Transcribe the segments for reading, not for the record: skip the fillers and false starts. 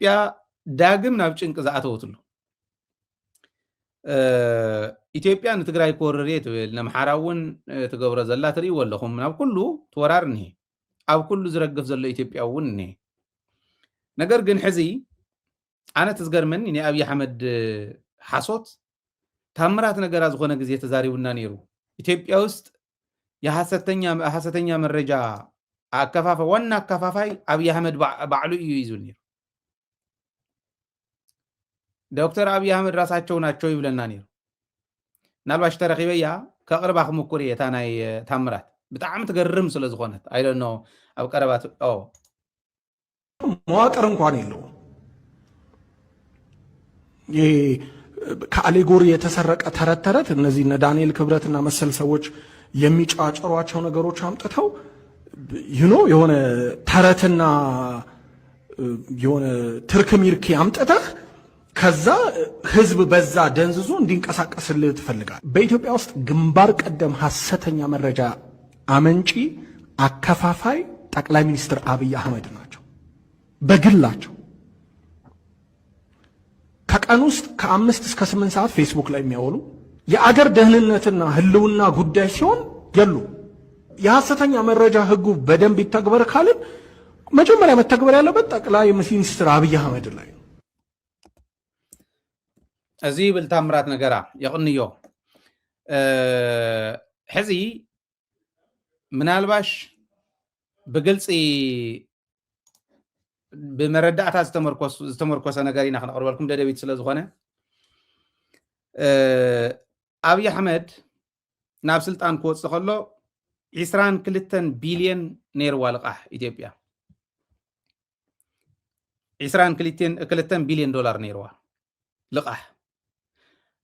ኢትዮጵያ ዳግም ናብ ጭንቂ ዝኣተወትሉ ኢትዮጵያ ንትግራይ ኮርር ትብል ንኣምሓራ እውን ትገብሮ ዘላ ትርእይዎ ኣለኹም ናብ ኩሉ ትወራር እኒሄ ኣብ ኩሉ ዝረግፍ ዘሎ ኢትዮጵያ እውን እኒሄ ነገር ግን ሕዚ ኣነ ትዝገርመኒ ናይ ኣብይ ኣሕመድ ሓሶት ታምራት ነገራ ዝኾነ ግዜ ተዛሪቡና ነይሩ ኢትዮጵያ ውስጥ የሐሰተኛ መረጃ አከፋፋይ ዋና አከፋፋይ አብይ አህመድ ባዕሉ እዩ ይዙል ነይሩ ዶክተር አብይ አህመድ ራሳቸው ናቸው ይብለና ነይሩ ናልባሽ ተረኺበያ ከቅርባ ክምኩር እየ እታ ናይ ታምራት ብጣዕሚ ትገርም ስለ ዝኾነት አይ ዶንት ኖ ኣብ ቀረባት መዋቅር እንኳን የለው ከአሌጎሪ የተሰረቀ ተረት እነዚህ እነ ዳንኤል ክብረትና መሰል ሰዎች የሚጫጨሯቸው ነገሮች አምጥተው የሆነ ተረትና የሆነ ትርክሚርኪ አምጥተህ ከዛ ህዝብ በዛ ደንዝዞ እንዲንቀሳቀስልህ ትፈልጋል። በኢትዮጵያ ውስጥ ግንባር ቀደም ሐሰተኛ መረጃ አመንጪ አከፋፋይ ጠቅላይ ሚኒስትር አብይ አህመድ ናቸው በግላቸው። ከቀን ውስጥ ከ5 እስከ 8 ሰዓት ፌስቡክ ላይ የሚያወሉ የአገር ደህንነትና ህልውና ጉዳይ ሲሆን የሉ የሐሰተኛ መረጃ ህጉ በደንብ ይተግበር ካልን መጀመሪያ መተግበር ያለበት ጠቅላይ ሚኒስትር አብይ አህመድ ላይ ነው። እዚ ብልታምራት ነገራ ይቕንዮ ሕዚ ምናልባሽ ብግልፂ ብመረዳእታ ዝተመርኮሰ ነገር ኢና ክነቅርበልኩም ደደቢት ስለ ዝኾነ አብይ አሕመድ ናብ ስልጣን ክወፅእ ከሎ 22 ቢልዮን ነይርዋ ልቃሕ ኢትዮጵያ 22 ቢልዮን ዶላር ነይርዋ ልቃሕ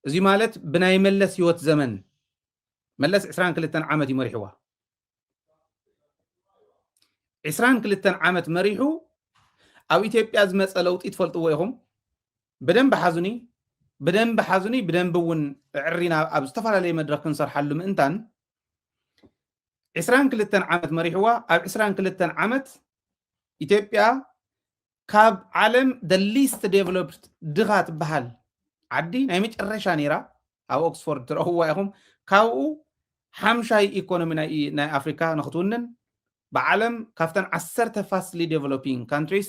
እዚ ማለት ብናይ መለስ ህይወት ዘመን መለስ 22 ዓመት ይመሪሕዋ 22 ዓመት መሪሑ ኣብ ኢትዮጵያ ዝመፀ ለውጢ ትፈልጥዎ ኢኹም በደንብ ሓዙኒ በደንብ እውን ዕሪና ኣብ ዝተፈላለየ መድረክ ክንሰርሓሉ ምእንታን 22 ዓመት መሪሕዋ ኣብ 22 ዓመት ኢትዮጵያ ካብ ዓለም the least developed ድኻ ትበሃል ዓዲ ናይ መጨረሻ ነይራ ኣብ ኦክስፎርድ ትረኽብዋ ኢኹም ካብኡ ሓምሻይ ኢኮኖሚ ናይ ኣፍሪካ ንኽትውንን ብዓለም ካብተን 10 fastly developing countries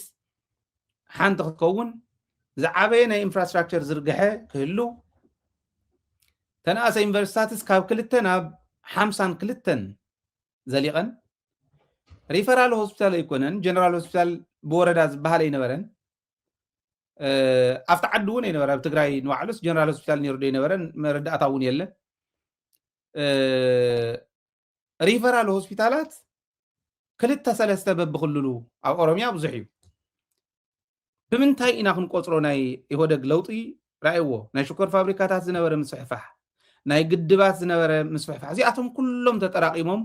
ሓንቲ ክትከውን ዝዓበየ ናይ ኢንፍራስትራክቸር ዝርግሐ ክህሉ ተናእሰ ዩኒቨርሲታትስ ካብ 2 ናብ 52 ዘሊቐን ሪፈራል ሆስፒታል ኣይኮነን ጀነራል ሆስፒታል ብወረዳ ዝበሃል ኣይነበረን ኣብቲ ዓዲ እውን ኣይነበረ ኣብ ትግራይ ንባዕሉስ ጀነራል ሆስፒታል ነይሩ ዶ ኣይነበረን መረዳእታ እውን የለን ሪፈራል ሆስፒታላት 2-3 በብክልሉ ኣብ ኦሮሚያ ብዙሕ እዩ ብምንታይ ኢና ክንቆፅሮ ናይ ኢህወደግ ለውጢ ራእይዎ ናይ ሽኮር ፋብሪካታት ዝነበረ ምስሕፋሕ ናይ ግድባት ዝነበረ ምስሕፋሕ እዚኣቶም ኩሎም ተጠራቂሞም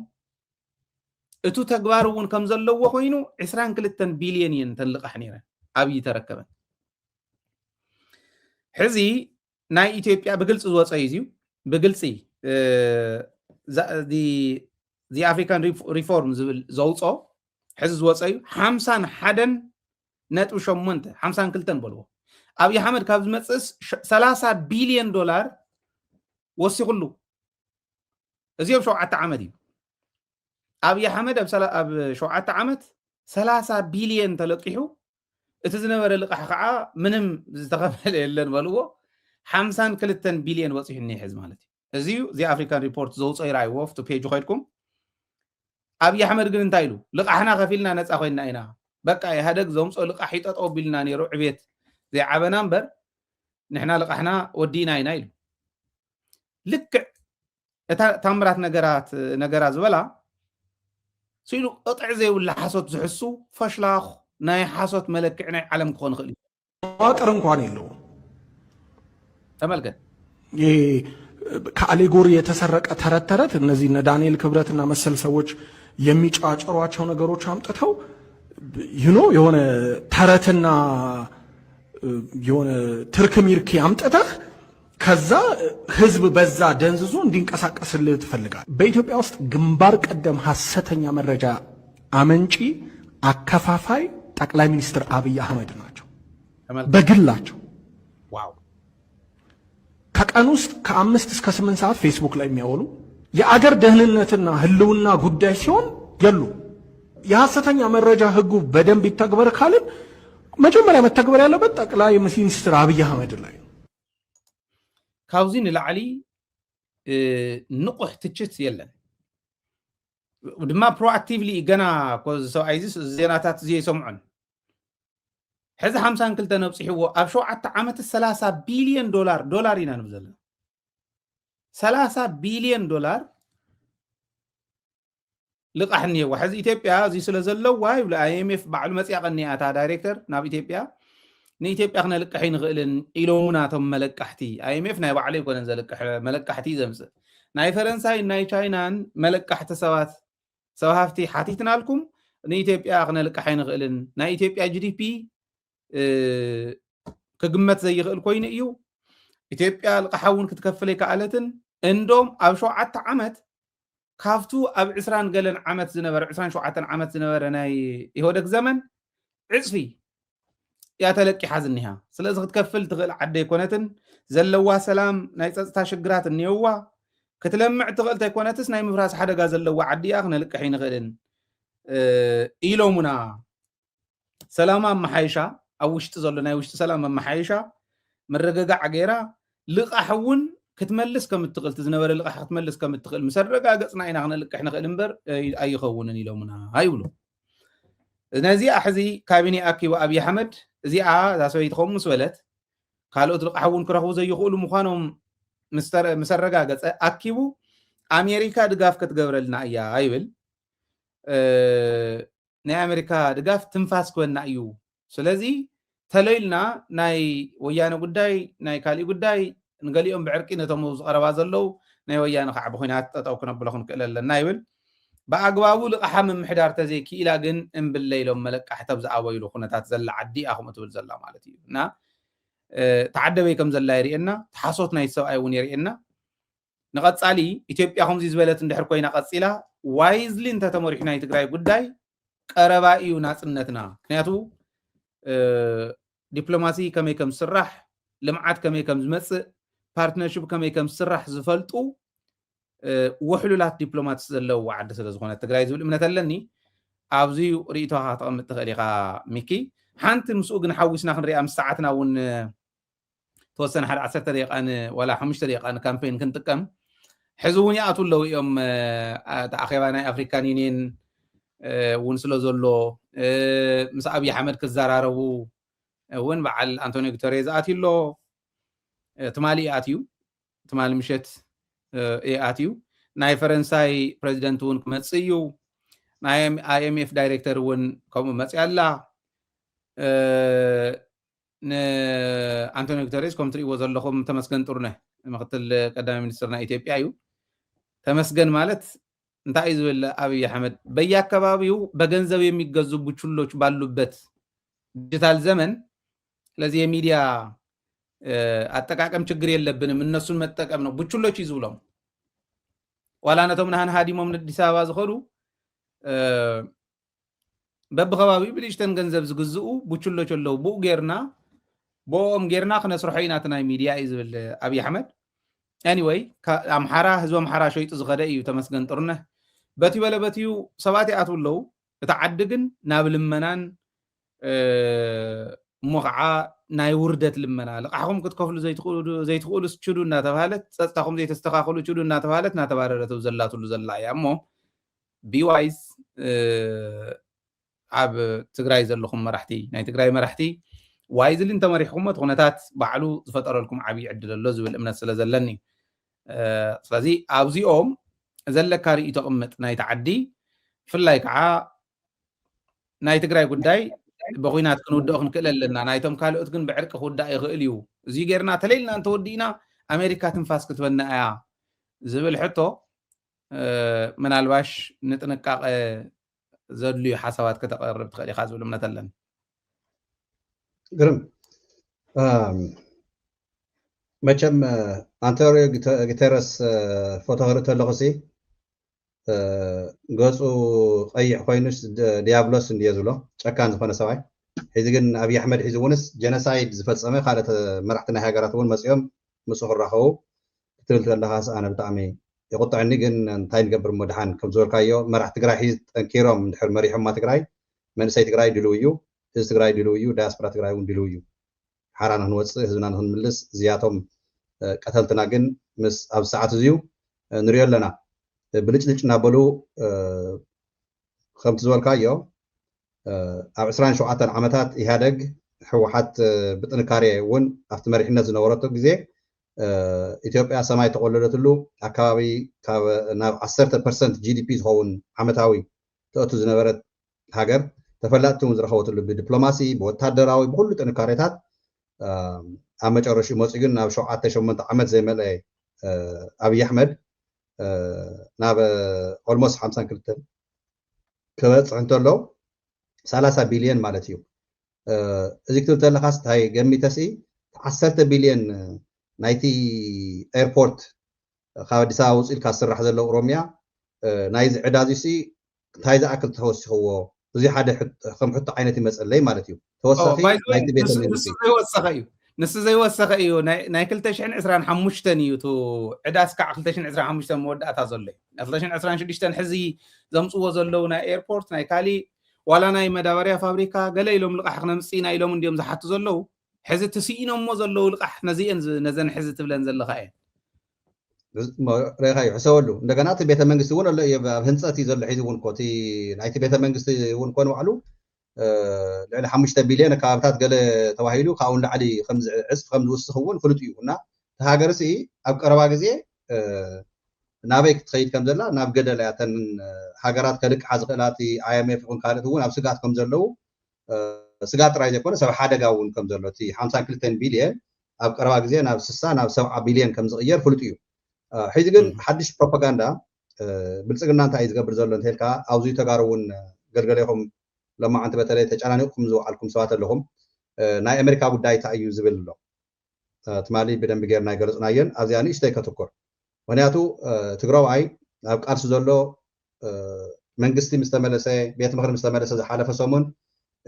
እቱ ተግባር እውን ከም ዘለዎ ኮይኑ 22 ቢልዮን እየን ተልቃሕ ነይረን ኣብይ ተረከበን ሕዚ ናይ ኢትዮጵያ ብግልፂ ዝወፀ እዩ ብግልፂ ዚ ኣፍሪካን ሪፎርም ዝብል ዘውፆ ሕዚ ዝወፀ እዩ 51.8 በልዎ ኣብይ ኣሕመድ ካብ ዝመፅስ 30 ቢልዮን ዶላር ወሲኹሉ እዚ ኣብ 7 ዓመት እዩ ኣብይ ኣሕመድ ኣብ 7 ዓመት 30 ቢልዮን ተለቂሑ እቲ ዝነበረ ልቃሕ ከዓ ምንም ዝተኸፈለ የለን በልዎ 52 ቢልዮን ወፂሑ እኒሄ ሕዚ ማለት እዩ እዚ ዚ ኣፍሪካን ሪፖርት ዘውፀ ይርኣይዎ ፍቲ ፔጅ ኮይድኩም ኣብይ ኣሕመድ ግን እንታይ ኢሉ ልቃሕና ከፊልና ነፃ ኮይንና ኢና በቃ ኢህደግ ዘምፆ ልቃሕ ይጠጠው ቢልና ነይሩ ዕቤት ዘይዓበና እምበር ንሕና ልቃሕና ወዲና ኢና ኢሉ ልክዕ እታ ታምራት ነገራ ዝበላ ሲሉ ቅጥዕ ዘይብላ ሓሶት ዝሕሱ ፈሽላኽ ናይ ሓሶት መለክዕ ናይ ዓለም ክኾን ይኽእል እዩ መዋቅር እንኳን የለው ተመልከት ከአሌጎሪ የተሰረቀ ተረት እነዚህ እነ ዳንኤል ክብረትና መሰል ሰዎች የሚጫጨሯቸው ነገሮች አምጥተው የሆነ ተረትና የሆነ ትርክሚርኪ አምጥተህ ከዛ ህዝብ በዛ ደንዝዞ እንዲንቀሳቀስልህ ትፈልጋል። በኢትዮጵያ ውስጥ ግንባር ቀደም ሐሰተኛ መረጃ አመንጪ አከፋፋይ ጠቅላይ ሚኒስትር አብይ አህመድ ናቸው በግላቸው ዋው ከቀን ውስጥ ከ5 እስከ 8 ሰዓት ፌስቡክ ላይ የሚያወሉ የአገር ደህንነትና ህልውና ጉዳይ ሲሆን የሉ የሐሰተኛ መረጃ ህጉ በደንብ ይተግበር ካልን መጀመሪያ መተግበር ያለበት ጠቅላይ ሚኒስትር አብይ አህመድ ላይ ካብዚ ንላዕሊ ንቁሕ ትችት የለን ድማ ፕሮአክቲቭሊ ገና ሰብኣይዚስ ዜናታት ዘይሰምዑን ሕዚ 52 ነብፅሕዎ ኣብ 7 ዓመት 30 ቢልዮን ዶላር ኢና ንብ ዘለና 30 ቢልዮን ዶላር ልቃሕ እኒሄዋ ሕዚ ኢትዮጵያ እዚ ስለ ዘለዋ ይብሉ IMF ባዕሉ መፅያ ቀኒኣታ ዳይሬክተር ናብ ኢትዮጵያ ንኢትዮጵያ ክነልቅሕ ይንኽእልን ኢሎሙና ቶም መለቃሕቲ IMF ናይ ባዕሉ ይኮነን ዘልቅሕ መለቃሕቲ ዘምፅእ ናይ ፈረንሳይ ናይ ቻይናን መለቃሕቲ ሰባት ሰብ ሃፍቲ ሓቲትናልኩም ንኢትዮጵያ ክነልቅሕ ይንኽእልን ናይ ኢትዮጵያ GDP ክግመት ዘይኽእል ኮይኑ እዩ ኢትዮጵያ ልቃሓውን ክትከፍል ይከኣለትን እንዶም ኣብ 7 ዓመት ካብቱ ኣብ 20 ገለን ዓመት ዝነበረ 27 ዓመት ዝነበረ ናይ ኢህወደግ ዘመን ዕፅፊ ያ ተለቂሓ ዝኒሃ ስለዚ ክትከፍል ትኽእል ዓደ ኣይኮነትን ዘለዋ ሰላም ናይ ፀጥታ ሽግራት እኒህዋ ክትለምዕ ትኽእል ተይኮነትስ ናይ ምፍራስ ሓደጋ ዘለዋ ዓዲ እያ ክነልቅሕ ይንኽእልን ኢሎሙና ሰላም ኣመሓይሻ ኣብ ውሽጢ ዘሎ ናይ ውሽጢ ሰላም ኣመሓይሻ መረጋጋዕ ገይራ ልቃሕ እውን ክትመልስ ከም እትኽእል ዝነበረ ልቃሕ ክትመልስ ከም እትኽእል ምስ ረጋገፅና ኢና ክነልቅሕ ንኽእል እምበር ኣይኸውንን ኢሎሙና ይብሉ ነዚኣ ሕዚ ካቢነ ኣኪቡ ኣብይ ኣሕመድ እዚኣ እዛ ሰበይቲ ከምኡ ምስ በለት ካልኦት ልቃሕ እውን ክረኽቡ ዘይኽእሉ ምዃኖም ምስ ረጋገፀ ኣኪቡ ኣሜሪካ ድጋፍ ክትገብረልና እያ ይብል ናይ ኣሜሪካ ድጋፍ ትንፋስ ክወና እዩ ስለዚ ተለይልና ናይ ወያነ ጉዳይ ናይ ካልእ ጉዳይ ንገሊኦም ብዕርቂ ነቶም ዝቐረባ ዘለው ናይ ወያነ ከዓ ብኩናት ጠጠው ክነብሎ ክንክእል ኣለና ይብል ብኣግባቡ ልቃሓ ምምሕዳር ተዘይክኢላ ግን እምብለ ኢሎም መለቃሕቲ ኣብ ዝኣበይሉ ኩነታት ዘላ ዓዲ እያ ከምኡ ትብል ዘላ ማለት እዩ እና ተዓደበይ ከም ዘላ የርእየና ተሓሶት ናይ ሰብኣይ እውን የርእየና ንቐፃሊ ኢትዮጵያ ከምዚ ዝበለት እንድሕር ኮይና ቀፂላ ዋይዝሊ እንተተመሪሑ ናይ ትግራይ ጉዳይ ቀረባ እዩ ናፅነትና ምክንያቱ ዲፕሎማሲ ከመይ ከም ዝስራሕ ልምዓት ከመይ ከም ዝመፅእ ፓርትነርሽፕ ከመይ ከም ዝስራሕ ዝፈልጡ ውሕሉላት ዲፕሎማት ዘለዎ ዓዲ ስለ ዝኾነ ትግራይ ዝብል እምነት ኣለኒ ኣብዚ ርእቶኻ ተቐምጥ ትኽእል ኢኻ ሚኪ ሓንቲ ምስኡ ግን ሓዊስና ክንሪኣ ምስ ሰዓትና እውን ተወሰነ ሓደ 10 ደቂቃን ወላ 5 ደቂቃን ካምፔን ክንጥቀም ሕዚ እውን ይኣቱ ኣለው እዮም ተኣኼባ ናይ ኣፍሪካን ዩኒየን እውን ስለ ዘሎ ምስ ኣብይ ኣሕመድ ክዘራረቡ እውን በዓል አንቶኒዮ ጉተሬዝ ኣትዩ ኣሎ ትማሊ ኣትዩ ትማሊ ምሸት ኣትዩ ናይ ፈረንሳይ ፕሬዚደንት እውን ክመፅእ እዩ ናይ IMF ዳይሬክተር እውን ከምኡ መፅያ ኣላ ንአንቶኒዮ ጉተሬዝ ከም ትሪእዎ ዘለኹም ተመስገን ጥሩነህ ምክትል ቀዳማይ ሚኒስትር ናይ ኢትዮጵያ እዩ ተመስገን ማለት እንታይ እዩ ዝብል ኣብይ ኣሕመድ በየአካባቢው በገንዘብ የሚገዙ ቡችሎች ባሉበት ዲጂታል ዘመን ስለዚህ የሚዲያ አጠቃቀም ችግር የለብንም እነሱን መጠቀም ነው ቡችሎች ይዝብሎም ዋላ ነቶም ናህን ሃዲሞም ንአዲስ አበባ ዝኸዱ በብኸባቢ ብልሽተን ገንዘብ ዝግዝኡ ቡችሎች ኣለው ብኡ ጌርና ቦኦም ጌርና ክነስርሖ ኢና ናይ ሚዲያ እዩ ዝብል ኣብይ ኣሕመድ anyway ኣምሓራ ህዝቢ ኣምሓራ ሸይጡ ዝኸደ እዩ ተመስገን ጥሩነህ በቲ በለበትዩ ሰባት ይኣትው ኣለው እቲ ዓዲ ግን ናብ ልመናን እሞ ከዓ ናይ ውርደት ልመና ልቃሕኩም ክትከፍሉ ዘይትኽእሉ ችዱ እናተባሃለት ፀጥታኩም ዘይተስተኻኸሉ ችዱ እናተባሃለት እናተባረረት ዘላትሉ ዘላ እያ እሞ ቢዋይዝ ኣብ ትግራይ ዘለኹም መራሕቲ ናይ ትግራይ መራሕቲ ዋይዝሊ እንተመሪሕኩም ኩነታት ባዕሉ ዝፈጠረልኩም ዓብይ ዕድል ኣሎ ዝብል እምነት ስለ ዘለኒ ስለዚ ኣብዚኦም ዘለካ ርእዩ ተቕምጥ ናይ ተዓዲ ፍላይ ከዓ ናይ ትግራይ ጉዳይ በኹናት ክንውድኦ ክንክእል ኣለና ናይቶም ካልኦት ግን ብዕርቂ ክውዳእ ይኽእል እዩ እዚ ጌርና ተለይልና እንተወዲእና ኣሜሪካ ትንፋስ ክትበና እያ ዝብል ሕቶ ምናልባሽ ንጥንቃቐ ዘድልዩ ሓሳባት ከተቐርብ ትኽእል ኢኻ ዝብል እምነት ኣለኒ ግርም መቸም አንቶኒዮ ጉተሬስ ፎቶ ክርኢ ከለኹ ሲ ገፁ ቀይሕ ኮይኑስ ዲያብሎስ እንድየ ዝብሎ ጨካን ዝኾነ ሰብኣይ حزقن أبي أحمد حزونس جنسايد زفت سمي خالة مرحتنا هاجراتون مسيوم مسخر راهو تلت لها أنا بتعمي يقطع عني جن تاين قبر مدحان كم زور كايو مرح تقرأ حيز كيروم نحر مريحهم ما تقرأي من سيد تقرأي دلويو حز تقرأي دلويو داسبرا تقرأي دلويو حرانا هنوص حزنا هن ملس زياتهم قتلتنا جن مس أب ساعات زيو نريال لنا بلش نابلو خمس زور كايو أب عسران شو عطن عمتات إهادق حوحات بتنكاري ون أفت مريحنا زنورتو جزء إثيوبيا سماي تقولت له أكابي كاب ناب 10% GDP هون عمتاوي تأتو زنورت هاجر تفلتهم زرخوت له بدبلوماسي بوتادراوي بكل تنكاريتات أما جرش موسيقين ناب شو عطش ومن عمت زي ملأ أبي أحمد ناب almost 50 كلتن كبت عنتلو 30 بليون مالتيو إذا كنت لخصت هاي جمي تسي 10 بليون نايتي ايربورت خاودي ساوس الكا سرح زلو روميا نايز عدازيسي تايز اكل توسخو زي حدا خم حط عينتي مسألة مالتيو توسخي نايتي بيت المنسي نس زي وسخيو ناي كلتشن عسران حمشتنيو تو عداس كع كلتشن عسران حمشتن موداتا زلي كلتشن عسران شديشتن حزي زمصو زلو ناي ايربورت ناي كالي ولا ناي مدابريا فابريكا قليلهم لقح خنا مسينا إلهم نديهم زحت زلو حزة تسيينهم مزلو لقح نزين نزن حزة تبلن زل خاين رأي حسولو دكانات بيت المنجس ولا لا يبقى هنساتي زل حيز ون كوتي نايت بيت المنجس ون كون وعلو لأن حمشت بليون كابتات قال تواهيلو خاون لعلي خمس عصف خمس وسخون فلتيو هنا هاجرسي أبقى رواجزي نابك تخيل كم زلا ناب قدر لاتن هاجرات كلك حزقلاتي IMF يكون كارت هو ناب سقات كم زلو سقات رايز يكون سبع حدا قاون كم زلو تي 52 بليون أبقى رواجزي ناب 6 ناب 7 بليون كم زغير فلتيو حيزقن حدش بروباغندا بالسقنا أنت عايز قبل زلون هيلكا أوزي تجارون قرقلهم لما أنت بتلاقي تجارنكم زو علىكم سوات لهم ناي أمريكا بداية تأيوز بالله تمالي بدن بغير ناي قرص ناين أزياني اشتاي كتكر ونياتو تقرأوا أبقى أرسل له منقستي مستملسة بيت مغرب مستملسة زي حالة فسومون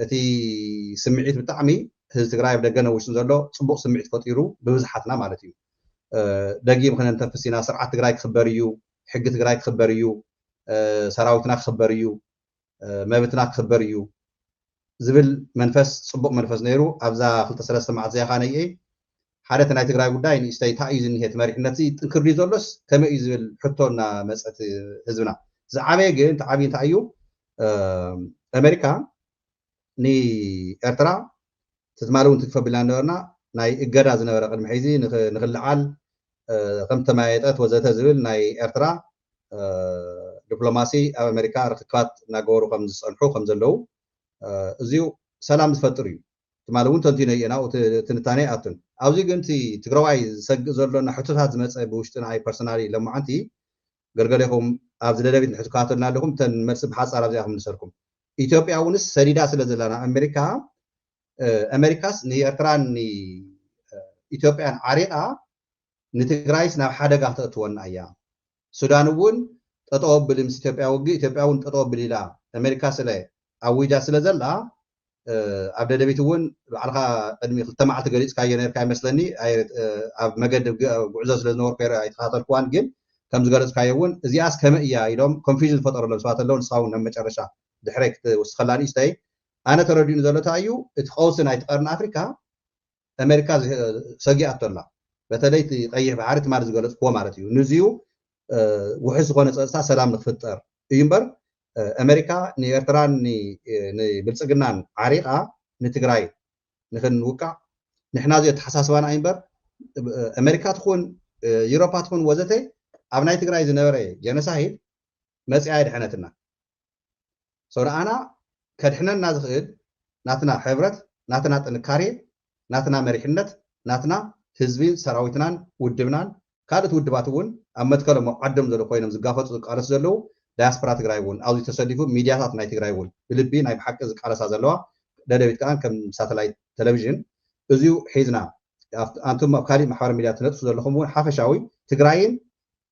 تي سمعيت بتعمي هز تقرأي بدقنا وش نزل له صبق سمعيت فطيرو بوزحتنا مالتي دقيق خلينا نتنفسينا سرعة تقرأي خبريو حق تقرأي خبريو سراوتنا خبريو مابتنا خبريو زبل منفس صبق منفس نيرو أبزا خلطة سلسة مع زي خانية حالة ناي تقرأي قداي نستي تأيز إن هي تمارك نتي تنكر ريزولوس كما يزبل حطونا مسألة هزبنا زعامي جين تعابين تأيو أمريكا ني إرترا تتمالون تكفى بلانورنا ناي إقرا زنورا قد محيزي نخل عال قمت ما يتأت وزيتها زبل ناي إرترا دبلوماسي أو أمريكا رخكات ناقورو خمز صنحو خمز اللو زيو سلام تفتريو تمالون تنتيني أنا وتنتاني أتن أوزي قنتي تقرأي زرلنا حتوها زمتس بوشتنا أي برسونالي لما أنتي قرقلهم أبزل دافيد نحتكاتنا لهم تنمرس بحاس على زيهم نسركم إثيوبيا ونس سريدا سلزلنا أمريكاس ني أكران ني إثيوبيا عريقة نتقرأيس ناب حدا قاعدة أتوان أيام سودان ون تطوب بالمس إثيوبيا ون تطوب بالله أمريكا سلا أويجا سلزلا أبدا دافيد ون على قدمي تمعت قريس كاينر كاي مثلني أب مجد بعزة سلزنور كير أي خاطر كوان جن كم زقرس كايون زياس كم إياه يدوم confusion فترة لو سوات اللون صاون نم متشرشة دحرك وسخلاني استي أنا ترى دين زلت أيو تخوصنا يتقرن أفريقيا أمريكا سجى أطلع بتلاقي تغير بعرض مارس قرص هو مارتيو نزيو وحس قناة سلام نفتر ينبر أمريكا نيرتران ني بلسقنان عريقة نتقرأي نخن وقع نحن زي تحساسوانا ينبر أمريكا تكون يوروبا تكون وزته أبناء تقرأي زنوري جنساهيد مسعيد حنتنا صورة أنا كدحنا نازخد ناتنا حبرت ناتنا تنكاري ناتنا مريحنت ناتنا حزبي سراويتنان ودبنان كادت ودباتون أما تكلم عدم زلو خوينم زقافت زقارس زلو دياسبرا تقرأيون أو تسلفوا ميديات ناي تقرأيون بلبي ناي بحق زقارس زلوا ده دبيت كان كم ساتلايت تلفزيون أزيو حيزنا أنتم مقالي محور ميديات نتفضل لكم حافشاوي تقرأين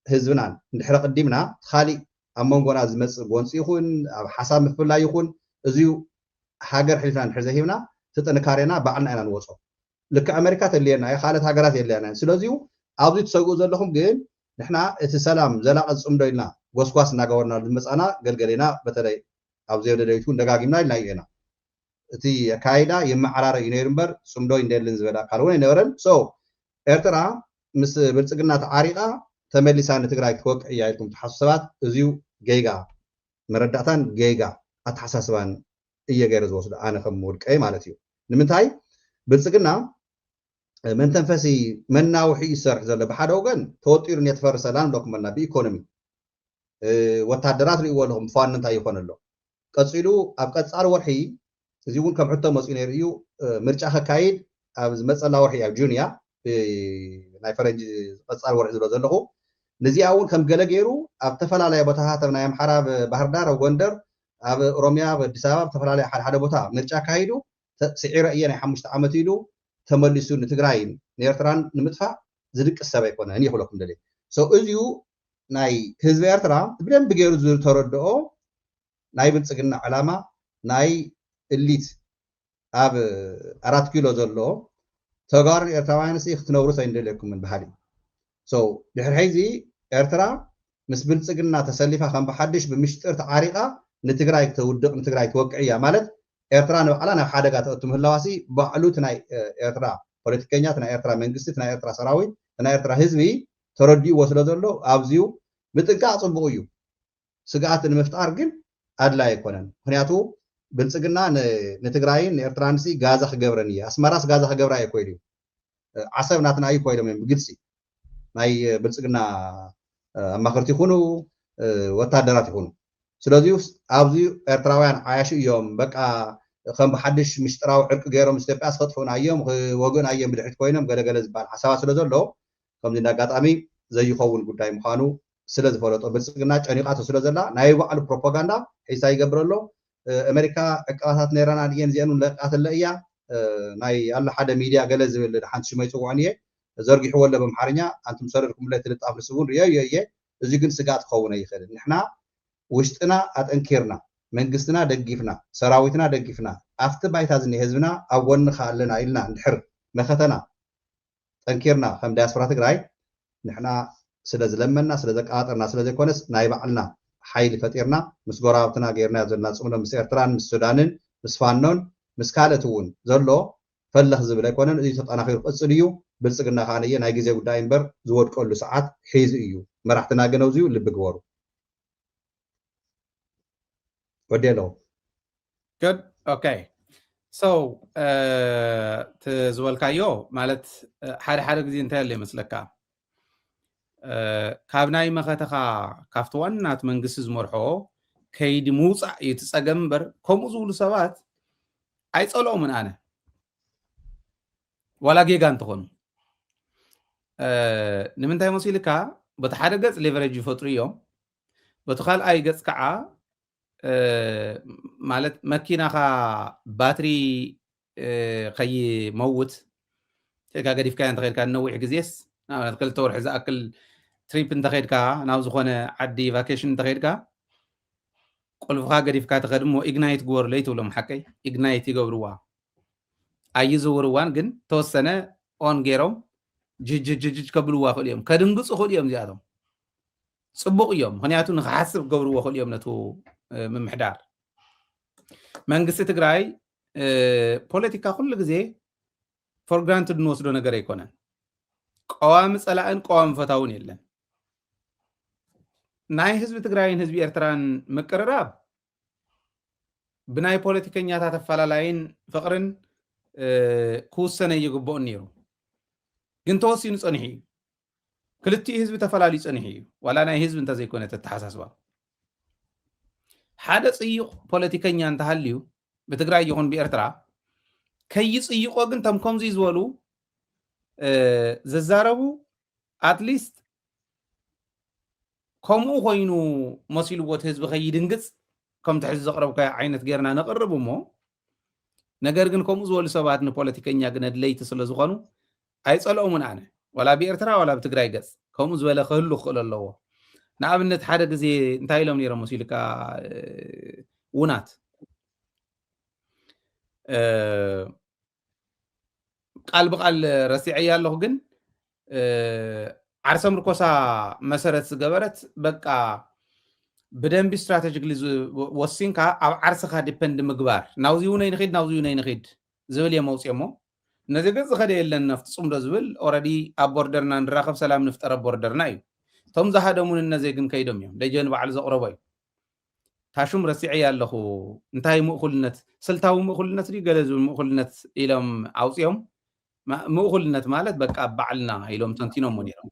هزبنان نحرق قديمنا خالي أمون قنا زمس بونس يكون حساب مفلا يكون أزيو حاجر حلفان حرزهيمنا تطنكارينا بعلنا انا نوصو لك امريكا تلينا يا خالد هاجرات يلينا سلازيو ابزي تسوقو زلخم ግን نحنا እቲ ሰላም ዘላቀ ጽምዶ ኢልና ጎስጓስ እናገበርና ልመጻና ገልገሌና በተለይ ኣብዚ ወደደይቱ እንደጋጊምና ኢልና ይና እቲ ካይዳ የማዓራረ ይነርምበር ጽምዶ እንደልን ዝበላ ካልሆነ ይነበረን ሶ ኤርትራ ምስ ብልጽግና ተዓሪቃ ተመሊሳ ንትግራይ ክወቅ እያይልኩም ተሐሰባት እዚው ገይጋ መረዳታን ገይጋ አተሐሳስባን እየገረ ዝወስደ አነ ከም ወድቀይ ማለት እዩ ንምንታይ ብልጽግና መንተንፈሲ መናውሒ ይሰርሕ ዘሎ በሓደ ወገን ተወጢሩ የተፈርሰላን ዶክመንና በኢኮኖሚ ወታደራት ሪእዎ ለኩም ፋን እንታይ ይኾን ኣሎ ቀፂሉ ኣብ ቀጻል ወርሒ እዚ እውን ከም ሕቶ መጽኡ ነይሩ እዩ ምርጫ ከካይድ ኣብ ዝመጸላ ወርሒ ኣብ ጁንያ ናይ ፈረንጂ ቀጻል ወርሒ ዝሎ ዘለኹ ነዚኣ እውን ከም ገለ ገይሩ ኣብ ተፈላለየ ቦታታት ናይ ኣምሓራ ባህር ዳር ኣብ ጎንደር ኣብ ኦሮሚያ ኣዲስ ኣበባ ተፈላለየ ሓደ ቦታ ምርጫ ካይዱ ስዒረ እየ ናይ 5 ዓመት ኢሉ ተመሊሱ ንትግራይን ንኤርትራን ንምጥፋእ ዝድቅስ ሰብ ኣይኮነን ይኽለኩም ደለ ሶ እዚኡ ናይ ህዝቢ ኤርትራ ብደንብ ገይሩ ዝተረድኦ ናይ ብልጽግና ዓላማ ናይ እሊት ኣብ 4 ኪሎ ዘሎ ተጋሩ ኤርትራውያንስ ክትነብሩ ሳይንደለኩም ባህሊ ሶ ድሕሪ ሕዚ ኤርትራ ምስ ብልጽግና ተሰሊፋ ከም በሓድሽ ብምሽጥር ተዓሪቃ ንትግራይ ክትውድቕ ንትግራይ ትወቅዕያ ማለት ኤርትራ ንባዕላ ናብ ሓደጋ ተእቱ ምህላዋሲ ባዕሉት ናይ ኤርትራ ፖለቲከኛት ናይ ኤርትራ መንግስቲ ናይ ኤርትራ ሰራዊት ናይ ኤርትራ ህዝቢ ተረዲኡ ወስለ ዘሎ ኣብዚኡ ብጥንቃቅ ጽቡቕ እዩ ስጋኣት ንምፍጣር ግን ኣድላይ ኣይኮነን ምክንያቱ ብልጽግና ንትግራይን ንኤርትራንሲ ጋዛ ክገብረን እየ ኣስመራስ ጋዛ ክገብራ ኣይኮይድ እዩ ዓሰብ ናትና ኣይኮይዶም እዮም ብግልፂ ናይ ብልጽግና ኣማኽርቲ ይኹኑ ወታደራት ይኹኑ ስለዚ ኣብዚ ኤርትራውያን ዓያሽ እዮም በቃ ከም በሓድሽ ምሽጥራዊ ዕርቂ ገይሮም ኢትዮጵያ ስኸጥፉና እዮም ወገን እዮም ብድሕሪት ኮይኖም ገለገለ ዝበሃል ሓሳባት ስለ ዘሎ ከምዚ እንዳጋጣሚ ዘይኸውን ጉዳይ ምዃኑ ስለ ዝፈለጦ ብልጽግና ጨኒቃቶ ስለ ዘላ ናይ ባዕሉ ፕሮፓጋንዳ ሒሳ ይገብረሎ ኣሜሪካ ዕቀባታት ነይረና ድየን እዚአን ለቃተለ እያ ናይ ኣላ ሓደ ሚድያ ገለ ዝብል ሓንቲ ሽመ ይፅውዖን እየ ዘርጊሕዎ ኣሎ በምሓርኛ አንቱም ሰረድኩም ላይ ትልጣፍ ልስቡን ርዮ እየ እዚ ግን ስጋት ክኸውን ይኽእል ንሕና ውሽጥና አጠንኪርና መንግስትና ደግፍና ሰራዊትና ደግፍና after ባይታ ዝኒ ህዝብና ኣብ ጎንኻ ኣለና ኢልና እንድሕር መኸተና ጠንኪርና ከም ዲያስፖራ ትግራይ ንሕና ስለ ዝለመና ስለ ዘቃጠርና ስለ ዘይኮነስ ናይ ባዕልና ሓይሊ ፈጢርና ምስ ጎራብትና ጌርና ዘለና ጽምዶ ምስ ኤርትራን ምስ ሱዳንን ምስ ፋኖን ምስ ካልኦት እውን ዘሎ ፈለኽ ዝብል ኣይኮነን እዚ ተጠናኺሩ ቅጽል እዩ ብልጽግና ኻነየ ናይ ግዜ ጉዳይ እምበር ዝወድቀሉ ሰዓት ሒዙ እዩ መራሕትና ግን ኣብዚኡ ልቢ ግበሩ ወዲያለው good okay so ተዝወልካዮ ማለት ሓደ ግዜ እንታይ አለ ይመስለካ ካብ ናይ መኸተኻ ካብቲ ዋናት መንግስቲ ዝመርሖ ከይዲ ምውፃእ እዩ ትጸገም እምበር ከምኡ ዝብሉ ሰባት ኣይጸልኦምን ኣነ ዋላ ጌጋ እንትኾኑ ንምንታይ መሲልካ በቲ ሓደ ገጽ ሌቨሬጅ ይፈጥሩ እዮም በቲ ካልኣይ ገጽ ከዓ ማለት መኪናኻ ባትሪ ከይመውት ገዲፍካ እንተኸይድካ ነዊሕ ግዜስ ናብት ክልተ ወርሒ ዝኣክል ትሪፕ እንተኸይድካ ናብ ዝኾነ ዓዲ ቫኬሽን እንተኸይድካ ቁልፍኻ ገዲፍካ ትኸድሞ ኢግናይት ግበርሎ ይትብሎም ሓቀይ ኢግናይት ይገብርዋ ኣይዝውርዋን ግን ተወሰነ ኦን ገይሮም ጅጅጅጅ ከብልዋ ክእል እዮም ከድንግፁ ክእል እዮም እዚኣቶም ጽቡቕ እዮም ምክንያቱ ንክሓስብ ገብርዎ ክእል እዮም ነቱ ምምሕዳር መንግስቲ ትግራይ ፖለቲካ ኩሉ ግዜ ፎር ግራንትድ ንወስዶ ነገር ኣይኮነን ቀዋሚ ጸላእን ቀዋሚ ፈታውን የለን ናይ ህዝቢ ትግራይን ህዝቢ ኤርትራን ምቅርራብ ብናይ ፖለቲከኛታት ኣፈላላይን ፍቅርን ክውሰነ ይግብኦን ነይሩ ግን ተወሲኑ ጸኒሑ እዩ ክልቲኡ ህዝቢ ተፈላልዩ ጸኒሑ እዩ ዋላ ናይ ህዝቢ እንተዘይኮነ ተተሓሳስባ ሓደ ጽይቕ ፖለቲከኛ እንተሃልዩ ብትግራይ ይኹን ብኤርትራ ከይጽይቆ ግን ተም ከምዚ ዝበሉ ዘዛረቡ ኣትሊስት ከምኡ ኮይኑ መሲልዎት ህዝቢ ከይድንግጽ ከም ትሕዚ ዘቕረብካዮ ዓይነት ጌርና ነቕርብ እሞ ነገር ግን ከምኡ ዝበሉ ሰባት ንፖለቲከኛ ግን ኣድለይቲ ስለ ዝኾኑ ኣይጸልኦምን ኣነ ዋላ ብኤርትራ ዋላ ብትግራይ ገጽ ከምኡ ዝበለ ክህሉ ክኽእል ኣለዎ ንኣብነት ሓደ ግዜ እንታይ ኢሎም ነይሮም መሲልካ ውናት ቃል በቃል ረሲዐያ ኣለኹ ግን ዓርሰ ምርኮሳ መሰረት ዝገበረት በቃ ብደንቢ ስትራቴጂክሊ ወሲንካ ኣብ ዓርስኻ ዲፐንድ ምግባር ናብዚኡ ነይ ንኺድ ዝብል እዮም መውፅኦ እሞ ነዚ ገጽ ዝኸደ የለን ፍጹም ዶ ዝብል ኦልሬዲ ኣብ ቦርደርና ንራኸብ ሰላም ንፍጠረ ቦርደርና እዩ እቶም ዝሃደሙን እነዘይ ግን ከይዶም እዮም ደጀን በዓል ዘቕረቦ እዩ ታሹም ረሲዐያ ኣለኹ እንታይ ምእኹልነት ስልታዊ ምእኹልነት ድዩ ገለ ዝብል ምእኹልነት ኢሎም ኣውፅኦም ምእኹልነት ማለት በቃ በዓልና ኢሎም ተንቲኖም ነይሮም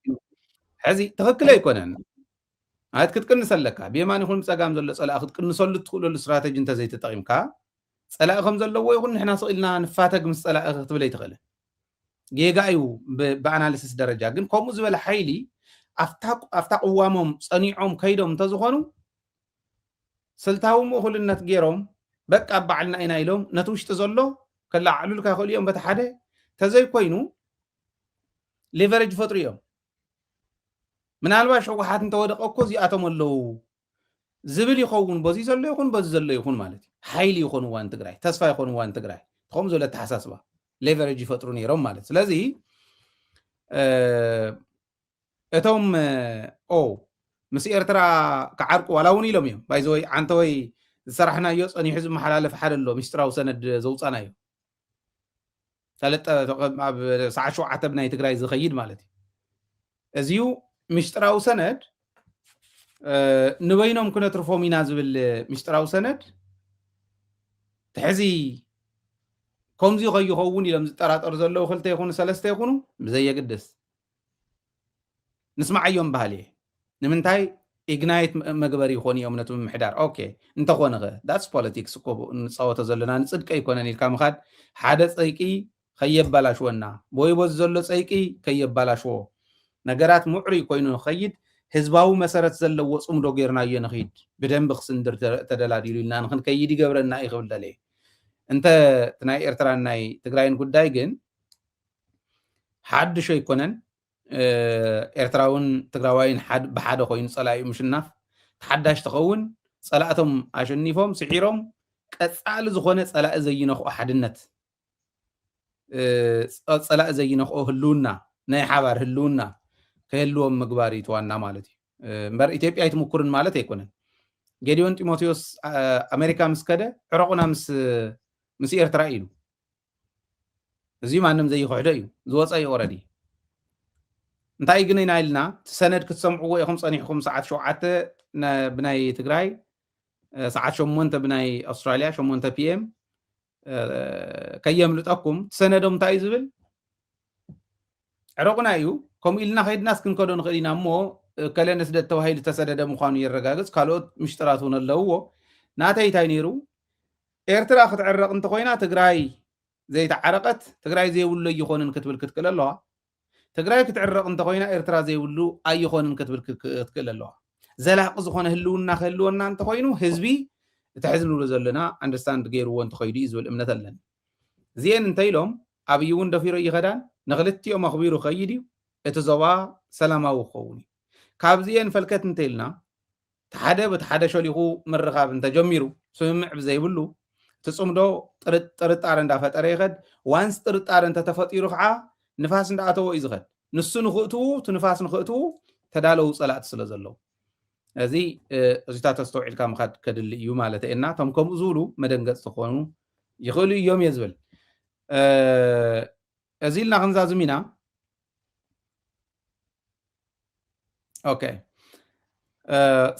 ሕዚ ትኽክል ኣይኮነን ማለት ክትቅንስ ኣለካ ብየማን ይኹን ብፀጋም ዘሎ ፀላእ ክትቅንሰሉ ትኽእለሉ ስትራቴጂ እንተዘይተጠቒምካ ፀላእ ከም ዘለዎ ይኹን ንሕና ስኢልና ንፋተግ ምስ ፀላእ ክትብል ኣይትኽእልን ጌጋ እዩ ብኣናሊሲስ ደረጃ ግን ከምኡ ዝበለ ሓይሊ ኣፍታ ቅዋሞም ፀኒዖም ከይዶም እንተዝኾኑ ስልታዊ ምእኹልነት ገይሮም በቃ በዓልና ኢና ኢሎም ነቲ ውሽጢ ዘሎ ከላዓሉልካ ይኽእሉ እዮም በቲ ሓደ ተዘይኮይኑ ሌቨሬጅ ፈጥሩ እዮም ምናልባሽ ሕወሓት እንተወደቐ እኮ እዚኣቶም ኣለዉ ዝብል ይኸውን በዚ ዘሎ ይኹን በዚ ዘሎ ይኹን ማለት እዩ ሓይሊ ይኾንዋ ንትግራይ ተስፋ ይኾንዋ ንትግራይ ከምኡ ዝበለ ተሓሳስባ ሌቨሬጅ ይፈጥሩ ነይሮም ማለት ስለዚ እቶም ምስ ኤርትራ ክዓርቁ ዋላ እውን ኢሎም እዮም ባይዘወይ ዓንተ ወይ ዝሰራሕናዮ ፀኒሑ ዝመሓላለፍ ሓደ ኣሎ ምስጢራዊ ሰነድ ዘውፃና እዩ ኣብ ሰዓት 7 ብናይ ትግራይ ዝኸይድ ማለት እዩ እዚዩ ምስጢራዊ ሰነድ ንበይኖም ክነትርፎም ኢና ዝብል ምስጢራዊ ሰነድ ትሕዚ ከምዚ ከይኸውን ኢሎም ዝጠራጠሩ ዘለዉ ክልተ ይኹኑ ሰለስተ ይኹኑ ብዘየግድስ ንስማዓዮም ባህል እየ ንምንታይ ኢግናይት መግበሪ ይኾን እዮም ነቲ ምምሕዳር ኦኬ እንተኾነ ኸ ዳትስ ፖለቲክስ እኮ ንፀወቶ ዘለና ንፅድቂ ኣይኮነን ኢልካ ምኻድ ሓደ ፀይቂ ከየባላሽወና ቦይቦዝ ዘሎ ፀይቂ ከየባላሽዎ ነገራት ምዕሩይ ኮይኑ ንኸይድ ህዝባዊ መሰረት ዘለዎ ፅምዶ ጌርናዮ ንኽይድ ብደንቢ ክስንድር ተደላዲሉ ኢልና ንክንከይድ ይገብረና ይኽብል ደለየ እንተ ናይ ኤርትራን ናይ ትግራይን ጉዳይ ግን ሓድሽ ኣይኮነን ኤርትራውን ትግራዋይን ብሓደ ኮይኑ ፀላኢ ምሽናፍ ተሓዳሽ ትኸውን ፀላእቶም ኣሸኒፎም ስዒሮም ቀፃሊ ዝኾነ ፀላኢ ዘይነኽኦ ሓድነት ፀላኢ ዘይነኽኦ ህልውና ናይ ሓባር ህልውና ከህልዎም ምግባር ይትዋና ማለት እዩ እምበር ኢትዮጵያ ኣይትምኩርን ማለት ኣይኮነን ጌዲዮን ጢሞቴዎስ ኣሜሪካ ምስ ከደ ዕረቁና ምስ ኤርትራ ኢሉ እዚዩ ማንም ዘይክሕዶ እዩ ዝወፀ እዩ ኦረዲ እንታይ ግን ኢና ኢልና ሰነድ ክትሰምዕዎ ኢኹም ፀኒሕኩም ሰዓት 7 ብናይ ትግራይ ሰዓት 8 ብናይ ኣውስትራልያ 8 ፒኤም ከየምልጠኩም ሰነዶም እንታይ እዩ ዝብል ዕረቁና እዩ ከምኡ ኢልና ከይድናስ ክንከዶ ንኽእል ኢና እሞ ከለ ንስደት ተባሂሉ ተሰደደ ምዃኑ የረጋግፅ ካልኦት ምሽጥራት እውን ኣለውዎ ናተይ እንታይ ነይሩ ኤርትራ ክትዕረቕ እንተኮይና ትግራይ ዘይተዓረቀት ትግራይ ዘይብሉ ኣይኮንን ክትብል ክትክእል ኣለዋ ትግራይ ክትዕረቕ እንተኮይና ኤርትራ ዘይብሉ ኣይኮንን ክትብል ክትክእል ኣለዋ ዘላቂ ዝኾነ ህልውና ክህልወና እንተኮይኑ ህዝቢ እቲ ሕዚ ንብሎ ዘለና ኣንደርስታንድ ገይርዎ እንተኸይዱ እዩ ዝብል እምነት ኣለኒ እዚአን እንተኢሎም ኣብይ እውን ደፊሮ ይኸዳን ንክልቲኦም ኣኽቢሩ ኸይድ እዩ እቲ ዞባ ሰላማዊ ክኸውን እዩ ካብዚአን ፈልከት እንተኢልና ሓደ በቲ ሓደ ሸሊኹ ምርኻብ እንተጀሚሩ ስምምዕ ብዘይብሉ እቲ ፅምዶ ጥርጣረ እንዳፈጠረ ይኸድ ዋንስ ጥርጣረ እንተተፈጢሩ ከዓ ንፋስ እንዳኣተዎ እዩ ዝኸድ ንሱ ንኽእትዉ እቲ ንፋስ ንኽእትዉ ተዳለዉ ፀላእቲ ስለ ዘለዉ እዚ እዚታት ተስተውዒልካ ምኻድ ከድሊ እዩ ማለት እየና እቶም ከምኡ ዝብሉ መደንገፅ ዝኾኑ ይኽእሉ እዮም እየ ዝብል እዚ ኢልና ክንዛዝም ኢና ኦኬ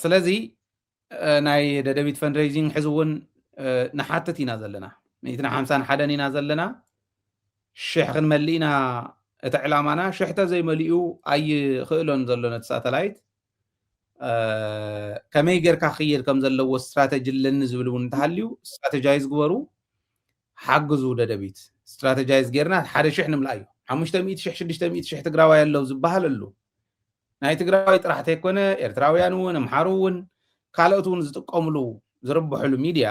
ስለዚ ናይ ደደቢት ፈንድሬይዚንግ ሕዚ እውን ንሓትት ኢና ዘለና 151 ኢና ዘለና ሽሕ ክንመልእ ኢና እቲ ዕላማና ሽሕተ ዘይመሊኡ ኣይኽእሎን ዘሎ ነቲ ሳተላይት ከመይ ጌርካ ክየድ ከም ዘለዎ ስትራቴጂ ለኒ ዝብል እውን እንተሃልዩ ስትራቴጃይዝ ግበሩ ሓግዙ ደደቢት ስትራቴጃይዝ ጌርና 1,000 ንምልኣ እዩ 500,000 ትግራዋይ ኣለዉ ዝበሃል ኣሎ ናይ ትግራዋይ ጥራሕ ተይኮነ ኤርትራውያን እውን ኣምሓሩ እውን ካልኦት እውን ዝጥቀምሉ ዝርብሕሉ ሚድያ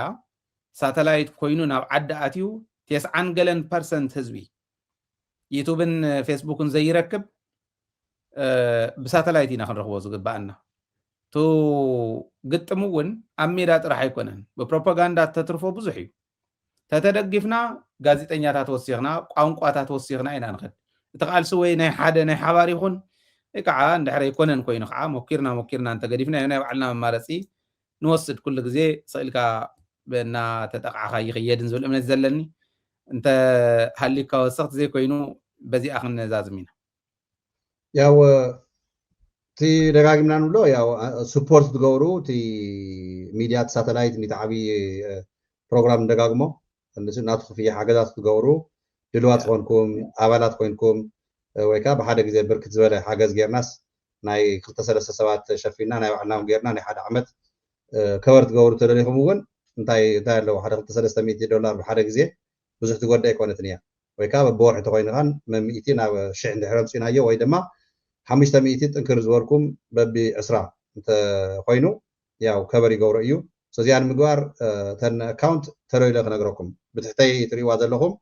ሳተላይት ኮይኑ ናብ ዓዲ ኣትዩ 90% ህዝቢ ዩቱብን ፌስቡክን ዘይረክብ ብሳተላይት ኢና ክንረኽቦ ዝግባአና ቱ ግጥም እውን ኣብ ሜዳ ጥራሕ ኣይኮነን ብፕሮፓጋንዳ ተትርፎ ብዙሕ እዩ ተተደግፍና ጋዜጠኛታት ወሲኽና ቋንቋታት ወሲኽና ኢና ንኸድ እቲ ቃልሲ ወይ ናይ ሓደ ናይ ሓባር ይኹን ከዓ እንድሕር ይኮነን ኮይኑ ከዓ ሞኪርና እንተገዲፍና ናይ ባዕልና መማረፂ ንወስድ ኩሉ ግዜ ስእልካ ብና ተጠቃዓኻ ይኽየድን ዝብል እምነት ዘለኒ እንተ ሃሊካ ወሰኽቲ ዘይኮይኑ በዚኣ ክንዛዝም ኢና ያው እቲ ደጋጊምና ንብሎ ያው ስፖርት ትገብሩ እቲ ሚድያት ሳተላይት ንተዓቢ ፕሮግራም ደጋግሞ ናቱ ክፍያ ሓገዛት ትገብሩ ድልዋት ኮንኩም ኣባላት ኮይንኩም ወይ ከዓ ብሓደ ግዜ ብርክት ዝበለ ሓገዝ ጌርናስ ናይ 2-3 ሰባት ሸፊና ናይ ባዕልና ጌርና ናይ ሓደ ዓመት ከበር ትገብሩ ተደሊኹም እውን እንታይ ኣለዎ ሓደ 2-300 ዶላር ብሓደ ግዜ ብዙሕ ትጎዳ ኣይኮነትን እያ ወይ ከዓ በወርሒ ተኮይንኻን መምኢቲ ናብ 1000 እንድሕር ኣምፂናዮ ወይ ድማ 500 ጥንክር ዝበልኩም በቢ 20 እንተ ኮይኑ ያው ከበር ይገብሮ እዩ ሰዚያን ምግባር ተን ኣካውንት ተረይለ ክነግረኩም ብትሕተይ ትሪእዋ ዘለኹም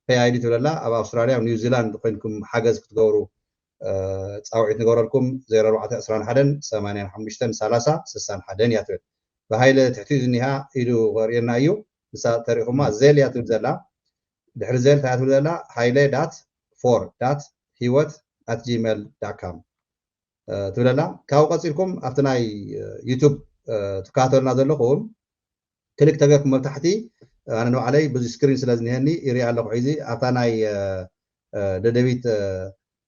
ፔይአይዲ ትብለላ ኣብ ኣውስትራልያ ኣብ ኒውዚላንድ ኮይንኩም ሓገዝ ክትገብሩ ፃውዒት ንገብረልኩም 0421 85 30 61 እያ ትብል ብሃይለ ትሕቲኡ ዝኒሃ ኢሉ ወርየና እዩ ንሳ ተሪእኹማ ዜል እያ ትብል ዘላ ድሕሪ ዜል እንታይ ትብል ዘላ ሃይለ ዳት ፎር ዳት ሂወት @gmail.com ትብለላ ካብኡ ቀፂልኩም ኣብቲ ናይ ዩቱብ ትከታተሉና ዘለኹም ክሊክ ተገርኩም መብታሕቲ ኣነ ንባዕለይ ብዙ ስክሪን ስለ ዝኒሀኒ ይሪኣ ኣለኹ ሒዚ ኣብታ ናይ ደደቢት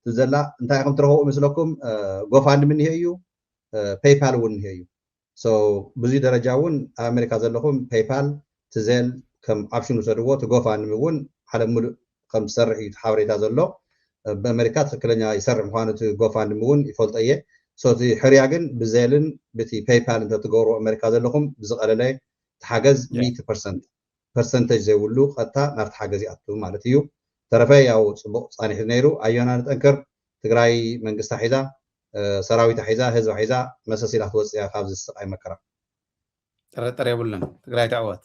ትዘላ እንታይ ከም ትረኽቡ ምስለኩም ጎፋንድሚ እንሄ እዩ ፔይፓል እውን እንሄ እዩ ብዙ ደረጃ እውን ኣብ ኣሜሪካ ዘለኹም ፔይፓል ትዜል ከም ኣፕሽን ውሰድዎ ትጎፋንድሚ እውን ዓለም ሙሉእ ከም ዝሰርሕ እዩ ሓበሬታ ዘሎ በአሜሪካ ትክክለኛ ይሰርሕ ምዃኑ እቲ ጎፋንድሚ እውን ይፈልጦ እየ እቲ ሕርያ ግን ብዜልን በቲ ፔይፓል እንተትገብሩ ኣሜሪካ ዘለኹም ብዝቐለለ ተሓገዝ 100% ፐርሰንቴጅ ዘይብሉ ቀጥታ ናብቲ ሓገዝ ይኣቱ ማለት እዩ ተረፈ ያው ፅቡቅ ፃኒሑ ነይሩ ኣየና ንጠንክር ትግራይ መንግስታ ሒዛ ሰራዊታ ሒዛ ህዝባ ሒዛ መሰሲላ ክትወፅያ ካብ ዝስቃይ መከራ ጥርጥር የብሉን ትግራይ ተዕወት